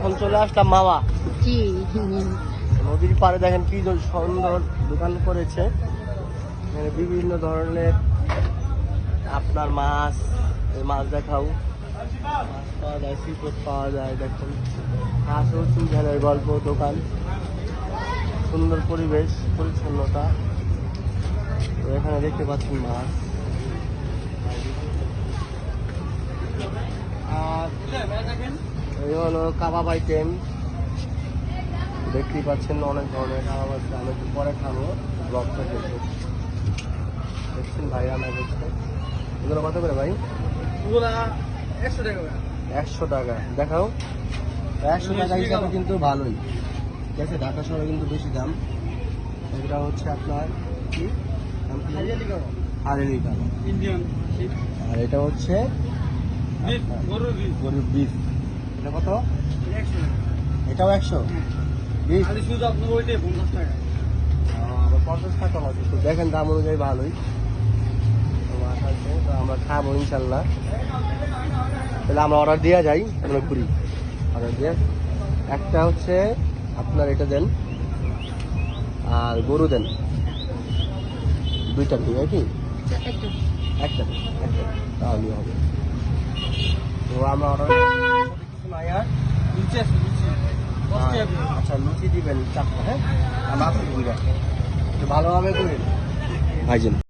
এখন চলে আসলাম মাওয়া। জি। নদীর পাড়ে দেখেন কি সুন্দর দোকান করেছে, এখানে বিভিন্ন ধরনের আপনার মাছ, এই মাছ দেখাও, মাছ পাওয়া যায়, সিপোট পাওয়া যায়। দেখুন হাঁস ও চুলঝালের গল্প দোকান, সুন্দর পরিবেশ পরিচ্ছন্নতা। তো এখানে দেখতে পাচ্ছেন মাছ। আর এই হলো কাবাব আইটেম, দেখতেই পাচ্ছেন অনেক ধরনের কাবাব আছে। আমি একটু পরে খাবো, ব্লগটা দেখবো। দেখছেন ভাই রান্না করছে। এগুলো কত করে ভাই? 100 টাকা। 100 টাকা। দেখাও। 100 টাকা হিসাবে কিন্তু ভালোই, ঠিক আছে। ঢাকা শহরে কিন্তু বেশি দাম। এটা হচ্ছে আপনার কি হারিয়ালি কাবাব, হারেলি কাবাব। ইন্ডিয়ান আর এটা হচ্ছে বিফ, গরুর বিফ। গরিব বিফ। এটা কত? 100 টাকা। এটাও 100 বিফ। খালি শুধু আপনার ওইটাই 50 টাকা। আবার 50 টাকা মতো। তো দেখেন দাম অনুযায়ী ভালোই। তো মাছ আছে, তো আমরা খাবো ইনশাল্লাহ। তাহলে আমরা অর্ডার দিয়ে যাই, আমরা ঘুরি অর্ডার দিয়ে। একটা হচ্ছে আপনার এটা দেন, আর গরু দেন, দুইটা দিই নাকি? একটা তাহলেই হবে। তো আমরা অর্ডার কিছু নাই আর। লুচি আছে, লুচি। 10 টাকা করে। আচ্ছা লুচি দিবেন 4টা, হ্যাঁ। আমরা আসি দুইটা, একটু ভালোভাবে করে ভাইজেন।